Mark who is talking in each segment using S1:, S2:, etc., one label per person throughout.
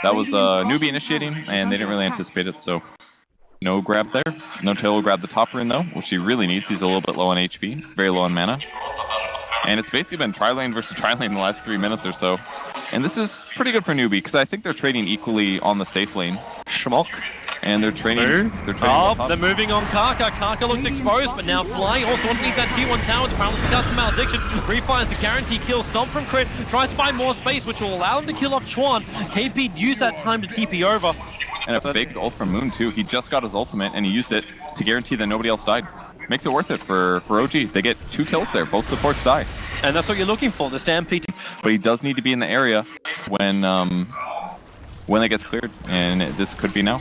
S1: That was Newbee initiating, and they didn't really anticipate it, so no grab there. No tail will grab the top rune though, which he really needs. He's a little bit low on HP, very low on mana. And it's basically been tri-lane versus tri-lane the last 3 minutes or so. And this is pretty good for Newbee, because I think they're trading equally on the safe lane. Schmock. And they're trading.
S2: They're moving on Kaka. Kaka looks exposed, but now flying. Also underneath that T1 tower, the paralysis custom malediction. Refires the guarantee kill. Stomp from crit. Tries to find more space, which will allow him to kill off Chuan. KP used that time to TP over.
S1: And a big ult from Moon too. He just got his ultimate, and he used it to guarantee that nobody else died. Makes it worth it for OG. They get 2 kills there. Both supports die.
S2: And that's what you're looking for, the Stampede.
S1: But he does need to be in the area when it gets cleared, and this could be now.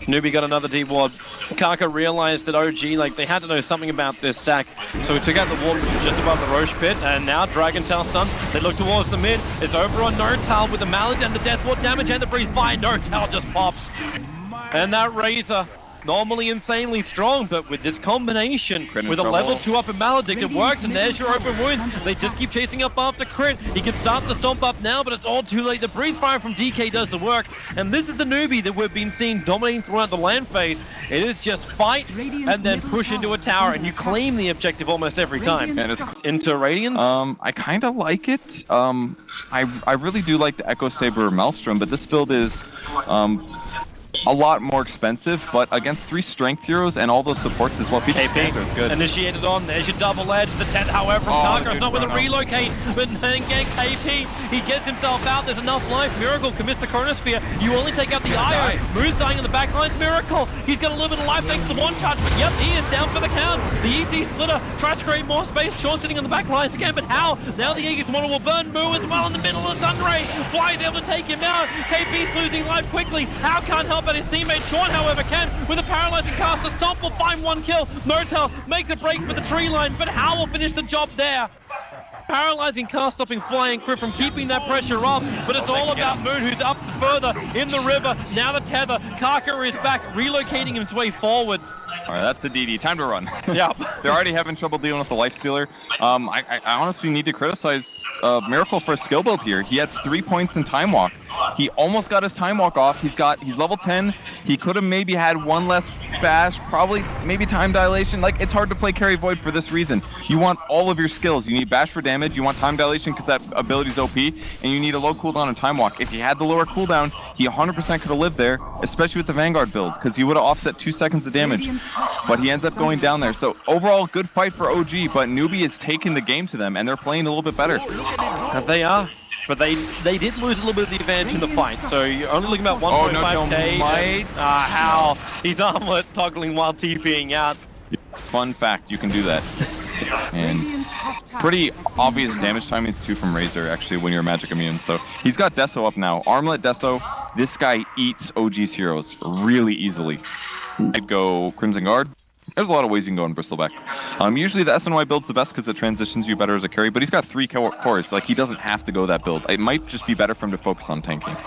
S2: Newbee got another deep ward. Kaka realized that OG, like, they had to know something about this stack. So he took out the ward, which was just above the Roche pit, and now Dragon Tail stuns. They look towards the mid. It's over on Notal with the Mallet and the Death Ward damage and the Breathe Fire. Notal just pops. And that Razor, normally insanely strong, but with this combination, with a level 2 up in Maledict, it works, and there's your open wound. They just keep chasing up after crit. He can start the stomp up now, but it's all too late. The Breathe Fire from DK does the work, and this is the Newbee that we've been seeing dominating throughout the land phase. It is just fight and then push into a tower, and you claim the objective almost every time.
S1: And it's
S2: into Radiance?
S1: I kind of like it. I really do like the Echo Saber Maelstrom, but this build is a lot more expensive, but against 3 strength heroes and all those supports is what beats Panzer. It's good.
S2: Initiated on, there's your double edge. The 10th, however, from Kaka, not with a relocate, but then again, KP, he gets himself out. There's enough life. Miracle commits the Chronosphere. You only take out the IO. Moon's dying in the back lines. Miracle, he's got a little bit of life thanks to the one charge, but yep, he is down for the count. The ET splitter tries to create more space. Sean sitting on the back lines again, but how? Now the Aegis model will burn Moo as well in the middle of the Sunray. Fly is able to take him out. KP's losing life quickly. How can't help but his teammate Sean, however, can with a paralyzing cast. The Stomp will find 1 kill. Notel makes a break for the tree line, but How will finish the job there. Paralyzing cast stopping Flying Crit from keeping that pressure off, but it's all about Moon, who's up further in the river. Now the tether. Kaka is back, relocating his way forward.
S1: All right, that's a DD. Time to run.
S2: Yeah.
S1: They're already having trouble dealing with the Life Stealer. I honestly need to criticize Miracle for a skill build here. He has 3 points in Time Walk. He almost got his Time Walk off. He's level 10. He could have maybe had 1 less bash, probably maybe Time Dilation. Like, it's hard to play Carry Void for this reason. You want all of your skills. You need bash for damage. You want Time Dilation because that ability's OP, and you need a low cooldown and Time Walk. If he had the lower cooldown, he 100% could have lived there, especially with the Vanguard build, because he would have offset 2 seconds of damage. But he ends up going down there. So overall, good fight for OG, but Newbee is taking the game to them, and they're playing a little bit better.
S2: They are. But they did lose a little bit of the advantage in the fight, so you're only looking about 1.5k. How? He's armlet toggling while TPing out.
S1: Fun fact, you can do that. And pretty obvious damage timings too from Razor, actually, when you're magic immune. So he's got Deso up now. Armlet Deso, this guy eats OG's heroes really easily. I'd go Crimson Guard. There's a lot of ways you can go in Bristleback. Usually the SNY build's the best because it transitions you better as a carry, but he's got 3 cores. Like, he doesn't have to go that build. It might just be better for him to focus on tanking.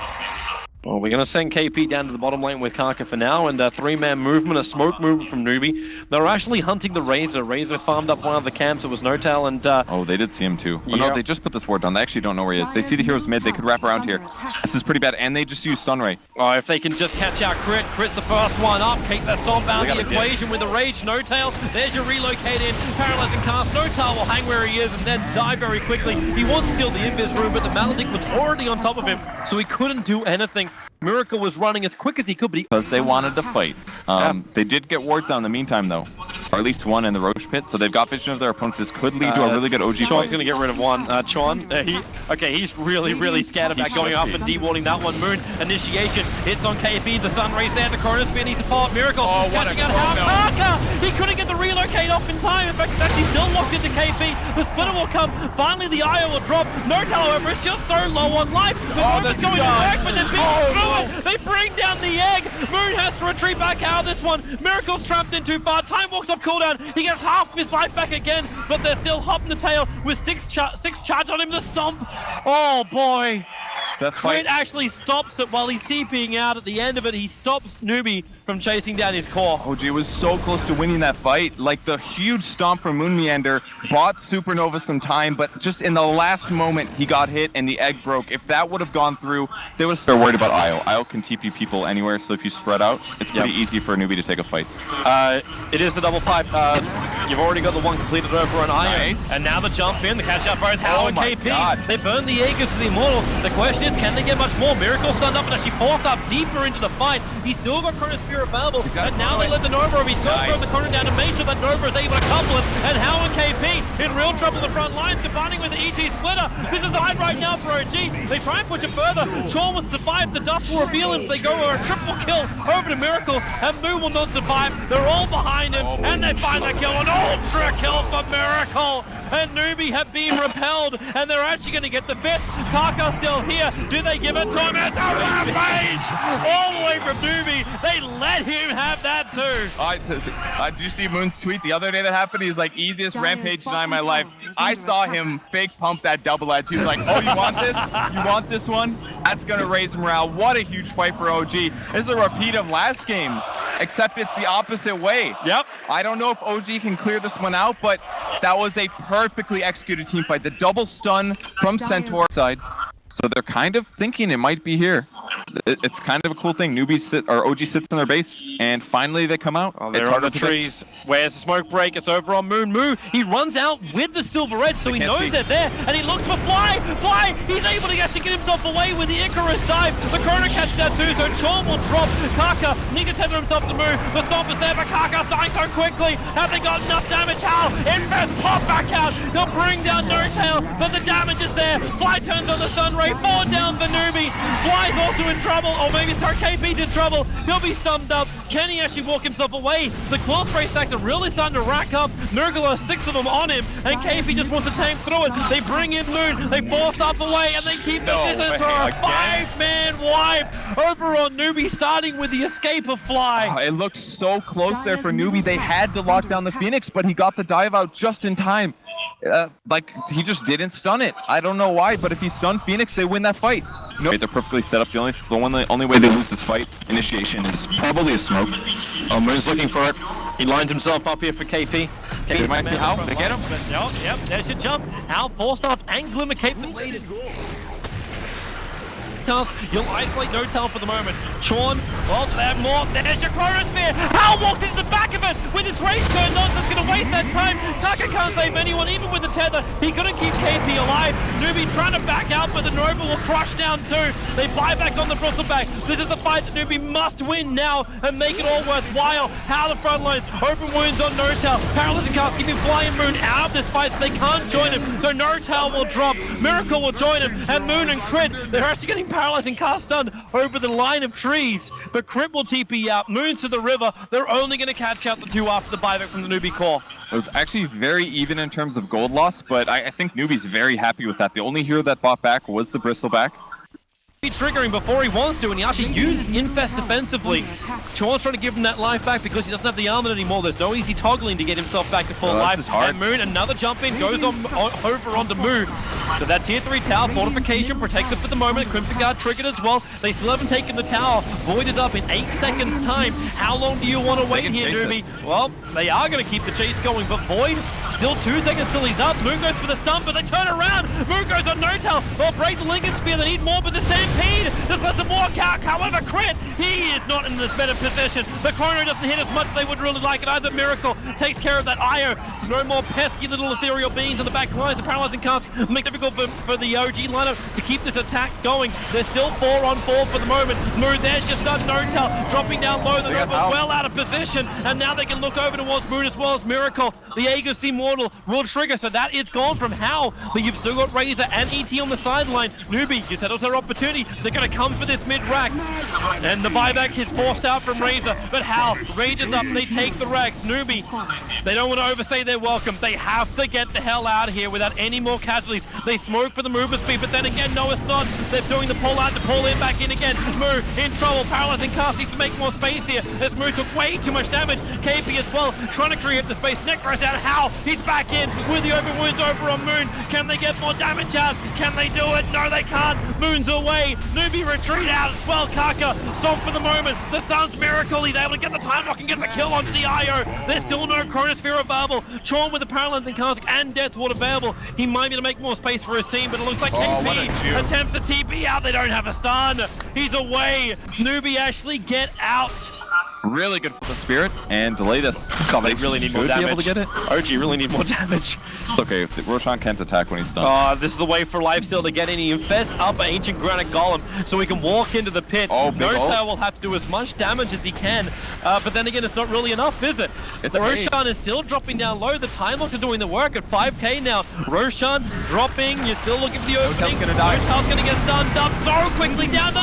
S2: Well, we're going to send KP down to the bottom lane with Kaka for now, and a 3-man movement, a smoke movement from Newbee. They're actually hunting the Razor. Razor farmed up one of the camps. It was Notal, and...
S1: oh, they did see him too. Yeah. Oh, no, they just put this ward down. They actually don't know where he is. They see the heroes mid. They could wrap around here. This is pretty bad, and they just use Sunray.
S2: Oh, if they can just catch out Crit. Crit's the first one up. Keep that Stomp out of the equation with the Rage. Notal, there's your relocate in. Paralyzing cast. Notal will hang where he is and then die very quickly. He wants to steal the Invis room, but the Maledict was already on top of him, so he couldn't do anything. Miracle was running as quick as he could, but
S1: because they wanted to fight. They did get wards down in the meantime, though. Or at least 1 in the Roche pit, so they've got vision of their opponents. This could lead to a really good OG fight.
S2: Chuan's going to get rid of 1. Chuan, he's really scared about going off and de-warding that one. Moon, initiation, hits on KP, the sun rays there, the Chronosphere needs support. Miracle, catching out Kaka! He couldn't get the relocate off in time. In fact, it's actually still locked into KP. The splitter will come. Finally, the IO will drop. Notal, however, is just so low on life. The movement's going to work, but they're being fluid. They bring down the egg. Moon has to retreat back out of this one. Miracle's trapped in too far. Time walks off cooldown. He gets half of his life back again, but they're still hopping the tail with 6 charge on him. The Stomp. Oh boy.
S1: That
S2: Crit
S1: fight
S2: actually stops it while he's TPing out. At the end of it, he stops Newbee from chasing down his core.
S1: OG was so close to winning that fight. Like the huge stomp from Moon Meander bought Supernova some time, but just in the last moment he got hit and the egg broke. If that would have gone through, they would start worried about IO. IO can TP people anywhere, so if you spread out, it's pretty easy for a Newbie to take a fight.
S2: It is the double pipe. You've already got the one completed over on IO.
S1: Nice.
S2: And now the jump in, the catch up both Hao and KP.
S1: God.
S2: They burn the Aegis to the Immortal. The question is, can they get much more? Miracle stunned up and actually forced up deeper into the fight. He's still got Chronosphere available, and now they let the Nova over. He's still throwing the corner down to make sure that Nova is able to couple it. And Hao and KP in real trouble in the front lines, combining with the ET splitter. This is the hide right now for OG. They try and push it further. Sean will survive. The dust will reveal him. They go for a triple kill over to Miracle, and Moo will not survive. They're all behind him, and they find the kill. An ultra kill for Miracle. And Newbee have been repelled, and they're actually going to get the fifth. Kaka still here. Do they give it to him? It's a rampage! All the way from Newbee. They let him have that too.
S1: Did you see Moon's tweet the other day that happened? He's like, easiest rampage tonight in my life. I saw him fake pump that double edge. He was like, oh, you want this? You want this one? That's going to raise morale. What a huge fight for OG. This is a repeat of last game, except it's the opposite way.
S2: Yep.
S1: I don't know if OG can clear this one out, but that was a perfectly executed team fight. The double stun from Centaur side. So they're kind of thinking it might be here. It's kind of a cool thing. Newbie OG sits in their base, and finally they come out.
S2: Oh, they're on the trees. Where's the smoke break? It's over on Moon. Moo, he runs out with the silver edge, so he knows they're there, and he looks for Fly. Fly, he's able to actually get himself away with the Icarus dive. The corner catch that too, so Sean will drop. Kaka need to tether himself to Moo. The stomp is there, but Kaka's dying so quickly. Have they got enough damage? How? Invest pop back out. He'll bring down No Tail, but the damage is there. Fly turns on the Sun Ray. 4 down for Newbee. Fly's also in trouble, or maybe KP's in trouble. He'll be stumped up. Can he actually walk himself away? The claw spray stacks are really starting to rack up. Miracle has 6 of them on him, and KP just wants to tank through it. They bring in Moon, they force up away, and they keep the distance for a 5-man wipe over on Newbee, starting with the escape of Fly.
S1: Oh, it looked so close there for Newbee. They had to lock down the Phoenix, but he got the dive out just in time. Like, he just didn't stun it. I don't know why, but if he stunned Phoenix, they win that fight. No, they're perfectly set up. The only way they lose this fight, initiation, is probably a smoke.
S2: Oh, Moon's looking for it. He lines himself up here for KP.
S1: They might see how they get him.
S2: Yep, there's your jump. How forced up and Glimmer Cape the lead. You'll isolate No Tail for the moment. Sean, well, they have more. There's your Chronosphere. Hal walked into the back of it with his race turned on. That's going to waste that time. Kaka can't save anyone, even with the tether. He couldn't keep KP alive. Newbee trying to back out, but the Nova will crush down too. They buy back on the Bristleback. This is the fight that Newbee must win now and make it all worthwhile. How the front lines, open wounds on No Tail. Paralyzing cast keeping Flying Moon out of this fight, so they can't join him. So No Tail will drop. Miracle will join him, and Moon and Crit, they're actually getting paralyzing cast stun over the line of trees, but Crit will TP out. Moon to the river. They're only going to catch out the 2 after the buyback from the Newbee core.
S1: It was actually very even in terms of gold loss, but I think Newbee's very happy with that. The only hero that bought back was the Bristleback.
S2: Triggering before he wants to, and he actually used Infest defensively. Sean's trying to give him that life back because he doesn't have the armor anymore. There's no easy toggling to get himself back to full life. And Moon, another jump in, goes on over onto Moon. So that tier 3 tower fortification protects it for the moment. Crimson Guard triggered as well. They still haven't taken the tower. Void is up in 8 seconds time. How long do you want to wait here, Newbee? Well, they are going to keep the chase going, but Void, still 2 seconds till he's up. Moon goes for the stump, but they turn around. Moon goes on No Tail. They'll break the Lincoln Spear. They need more, but the Stampede just lets them walk out. However, Crit, he is not in this better position. The Chrono doesn't hit as much as they would really like it either. Miracle takes care of that IO. There's no more pesky little ethereal beings on the back lines. The paralyzing cast make it difficult for the OG lineup to keep this attack going. They're still 4 on 4 for the moment. Moon, there's just done No Tail dropping down low. The Nova well out of position, and now they can look over towards Moon as well as Miracle. The Aegis Immortal will trigger, so that is gone from Hal, but you've still got Razor and ET on the sideline. Newbee, you settled their opportunity. They're going to come for this mid-Rax, and the buyback is forced out from Razor, but Hal rages up, they take the Rax. Newbee, they don't want to overstay their welcome. They have to get the hell out of here without any more casualties. They smoke for the movement speed, but then again, no, it's not. They're doing the pull out to pull in back in again. Moo in trouble. Paralyzing cast needs to make more space here. This Moo took way too much damage. KP as well, trying to create the space. Neck right down. How He's back in with the open wounds over on Moon. Can they get more damage out? Can they do it? No, they can't. Moon's away. Newbee retreat out as well. Kaka stop for the moment. The Sun's miracle. He's able to get the time lock and get the kill onto the IO. There's still no Chronosphere available. Chorn with the Paralyzing Cask and Deathward available. He might be able to make more space for his team, but it looks like KP attempts the TP out. They don't have a stun. He's away. Newbee actually get out.
S1: Really good for the Spirit and delayed us.
S3: They really need more damage.
S1: Be able to get it.
S3: OG really need more damage.
S1: Okay, Roshan can't attack when he's stunned.
S3: This is the way for Lifesteal to get in. He infests up an Ancient Granite Golem so he can walk into the pit. No-Tail will have to do as much damage as he can, but then again, it's not really enough, is it? Roshan is still dropping down low. The time locks are doing the work at 5k now. Roshan dropping. You're still looking for the opening. No-Tail's gonna get stunned up so quickly down the...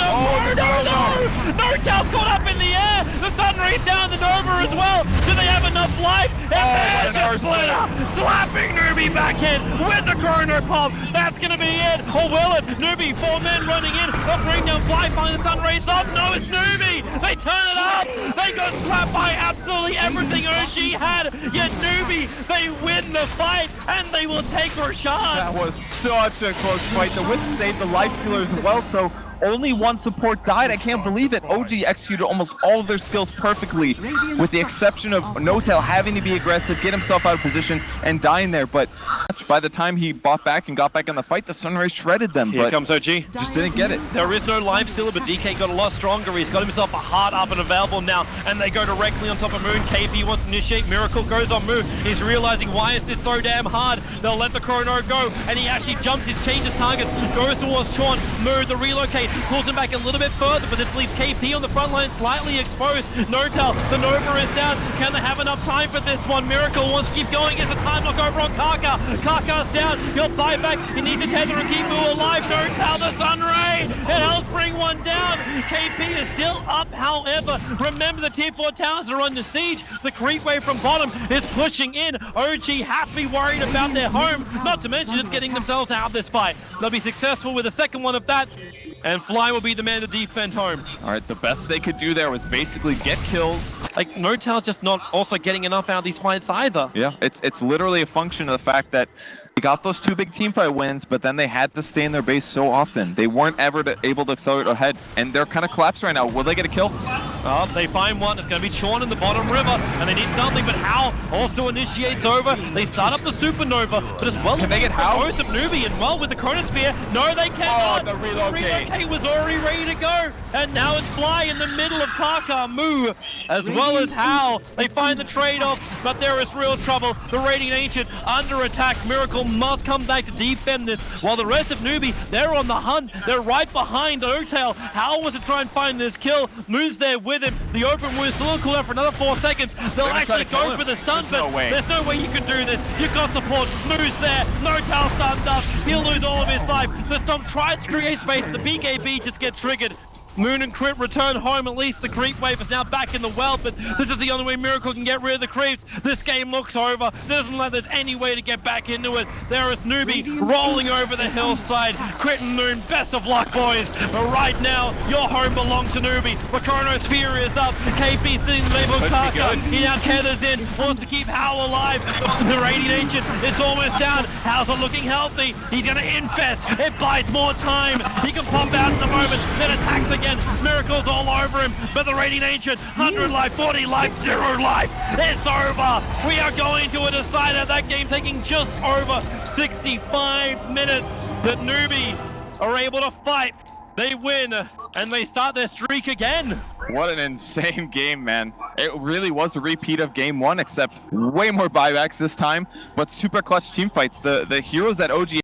S3: No-Tail's caught up in the air. The Sun raised down the Nova as well. Do they have enough life? And there's a splitter slapping Newbee back in with the Chrono Pump. That's gonna be it. Or will it? Newbee, 4 men running in. They'll bring down Fly, finally the Sun raised up. No, it's Newbee. They turn it up. They got slapped by absolutely everything OG had. Yet Newbee, they win the fight and they will take Roshan.
S1: That was such a close fight. The Wisp saved the life stealers as well, so only one support died. I can't believe it. OG executed almost all of their skills perfectly, with the exception of No-Tail having to be aggressive, get himself out of position, and dying there. But by the time he bought back and got back in the fight, the Sunrise shredded them.
S3: Here comes OG.
S1: Just didn't get it.
S3: There is no life stealer, but DK got a lot stronger. He's got himself a heart up and available now, and they go directly on top of Moon. KP wants to initiate. Miracle goes on Moon. He's realizing, why is this so damn hard? They'll let the Chrono go, and he actually jumps, he changes targets, goes towards Chorn. Moon, the relocate, pulls him back a little bit further, but this leaves KP on the front line slightly exposed. No-Tail, the Nova is down. Can they have enough time for this one? Miracle wants to keep going. It's a time lock over on Kaka. Kaka's down. He'll fight back. He needs to tether and keep Moo alive. No-Tail, the Sunray. It helps bring one down. KP is still up, however. Remember, the tier 4 towers are under siege. The creep wave from bottom is pushing in. OG have to be worried about their home, not to mention just getting themselves out of this fight. They'll be successful with the second one of that, and Fly will be the man to defend home.
S1: All right, the best they could do there was basically get kills.
S3: Like, No-Tail's just not also getting enough out of these fights either.
S1: Yeah, it's literally a function of the fact that they got those 2 big teamfight wins, but then they had to stay in their base so often. They weren't ever able to accelerate ahead, and they're kind of collapsed right now. Will they get a kill?
S3: Oh, they find one. It's going to be Chorn in the bottom river, and they need something, but Hal also initiates over. They start up the Supernova, but as well,
S1: can they get Hal?
S3: Most of Newbee, and well with the Chronosphere. No, they cannot.
S1: Oh, the relocate.
S3: The relocate was already ready to go, and now it's Fly in the middle of Kaka, Moo, as well as Hal. They find the trade-off, but there is real trouble. The Radiant Ancient under attack. Miracle must come back to defend this, while the rest of Newbee, they're on the hunt. They're right behind No-Tail. Hal wants to try and find this kill. Moo's there with him. The open wound still cool down for another 4 seconds. They'll actually go for the stun, but there's no way you can do this. You've got support. Moo's there. No-Tail stunned up. He'll lose all of his life. The Stomp tries to create space. The BKB just gets triggered. Moon and Crit return home. At least the creep wave is now back in the well, but this is the only way Miracle can get rid of the creeps. This game looks over. Doesn't like there's any way to get back into it. There is Newbee rolling over the hillside. Crit and Moon, best of luck, boys. But right now, your home belongs to Newbee. The Chronosphere is up. KP sitting labeled Kaka. He now tethers in, wants to keep Hal alive. The Radiant Ancient is almost down. Hal's not looking healthy. He's gonna infest. It buys more time. He can pop out in a moment, then attacks again. Miracles all over him, but the Radiant Ancient, 100 life, 40 life, 0 life. It's over. We are going to a decider. That game taking just over 65 minutes. The Newbee are able to fight. They win, and they start their streak again.
S1: What an insane game, man. It really was a repeat of game 1, except way more buybacks this time, but super clutch team fights. The heroes that OG